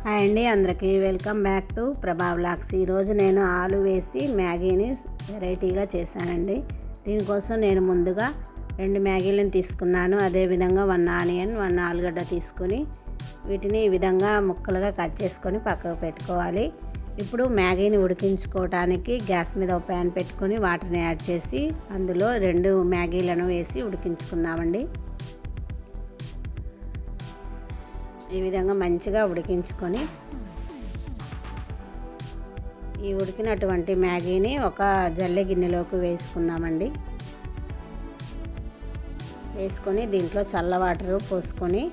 Hi అండి, అందరికీ welcome back to ప్రభా వ్లాగ్స్. ఈరోజు నేను ఆలు వేసి మ్యాగీని వెరైటీగా చేశానండి. దీనికోసం నేను ముందుగా 2 మ్యాగీలను తీసుకున్నాను. అదేవిధంగా 1 ఆనియన్, 1 ఆలుగడ్డ తీసుకొని వీటిని ఈ విధంగా ముక్కలుగా కట్ చేసుకొని పక్కకు పెట్టుకోవాలి. ఇప్పుడు మ్యాగీని ఉడికించుకోవడానికి గ్యాస్ మీద ఒక ప్యాన్ పెట్టుకొని వాటర్ని యాడ్ చేసి అందులో 2 మ్యాగీలను వేసి ఉడికించుకుందామండి. ఈ విధంగా మంచిగా ఉడికించుకొని ఈ ఉడికినటువంటి మ్యాగీని ఒక జల్లె గిన్నెలోకి వేసుకుందామండి. వేసుకొని దీంట్లో చల్ల వాటర్ పోసుకొని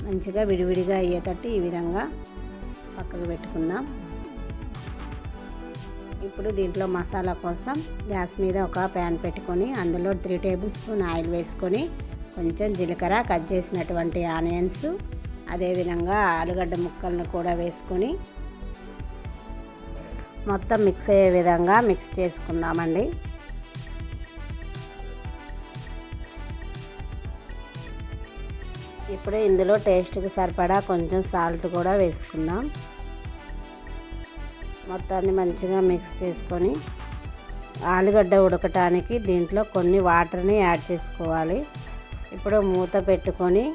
మంచిగా విడివిడిగా అయ్యేటట్టు ఈ విధంగా పక్కకు పెట్టుకుందాం. ఇప్పుడు దీంట్లో మసాలా కోసం గ్యాస్ మీద ఒక ప్యాన్ పెట్టుకొని అందులో 3 టేబుల్ స్పూన్ ఆయిల్ వేసుకొని కొంచెం జీలకర్ర, కట్ చేసినటువంటి ఆనియన్స్, అదేవిధంగా ఆలుగడ్డ ముక్కలను కూడా వేసుకొని మొత్తం మిక్స్ అయ్యే విధంగా మిక్స్ చేసుకుందామండి. ఇప్పుడు ఇందులో టేస్ట్కి సరిపడా కొంచెం సాల్ట్ కూడా వేసుకుందాం. మొత్తాన్ని మంచిగా మిక్స్ చేసుకొని ఆలుగడ్డ ఉడకటానికి దీంట్లో కొన్ని వాటర్ని యాడ్ చేసుకోవాలి. ఇప్పుడు మూత పెట్టుకొని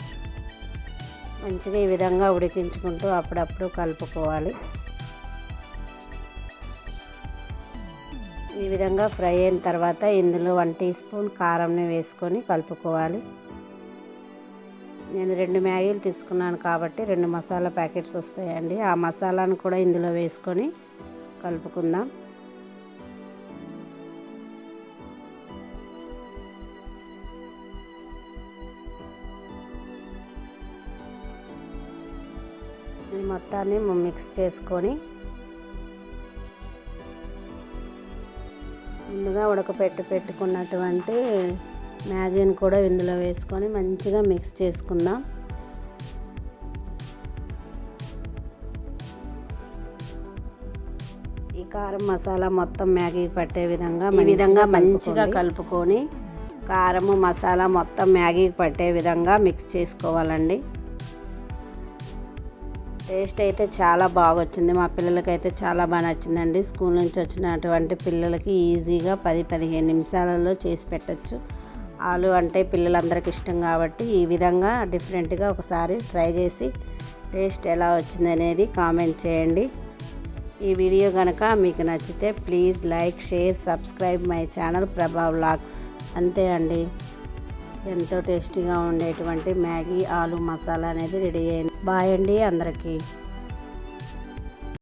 మంచిగా ఈ విధంగా ఉడికించుకుంటూ అప్పుడప్పుడు కలుపుకోవాలి. ఈ విధంగా ఫ్రై అయిన తర్వాత ఇందులో 1 టీ స్పూన్ కారంని వేసుకొని కలుపుకోవాలి. నేను 2 మ్యాగీలు తీసుకున్నాను కాబట్టి 2 మసాలా ప్యాకెట్స్ వస్తాయండి. ఆ మసాలాను కూడా ఇందులో వేసుకొని కలుపుకుందాం. ఈ మొత్తాన్ని మిక్స్ చేసుకొని ముందుగా పెట్టుకున్నటువంటి మ్యాగీని కూడా ఇందులో వేసుకొని మంచిగా మిక్స్ చేసుకుందాం. ఈ కారం మసాలా మొత్తం మ్యాగీకి పట్టే విధంగా మంచిగా కలుపుకొని కారము మసాలా మొత్తం మ్యాగీకి పట్టే విధంగా మిక్స్ చేసుకోవాలండి. టేస్ట్ అయితే చాలా బాగా వచ్చింది. మా పిల్లలకైతే చాలా బాగా నచ్చిందండి. స్కూల్ నుంచి వచ్చినటువంటి పిల్లలకి ఈజీగా 10-15 నిమిషాలలో చేసి పెట్టచ్చు. ఆలు అంటే పిల్లలందరికీ ఇష్టం కాబట్టి ఈ విధంగా డిఫరెంట్గా ఒకసారి ట్రై చేసి టేస్ట్ ఎలా వచ్చింది అనేది కామెంట్ చేయండి. ఈ వీడియో కనుక మీకు నచ్చితే please like, share, subscribe my channel ప్రభా వ్లాగ్స్. అంతే అండి, ఎంతో టేస్టీగా ఉండేటువంటి మ్యాగీ ఆలు మసాలా అనేది రెడీ అయింది. బాయ్ అండి అందరికీ.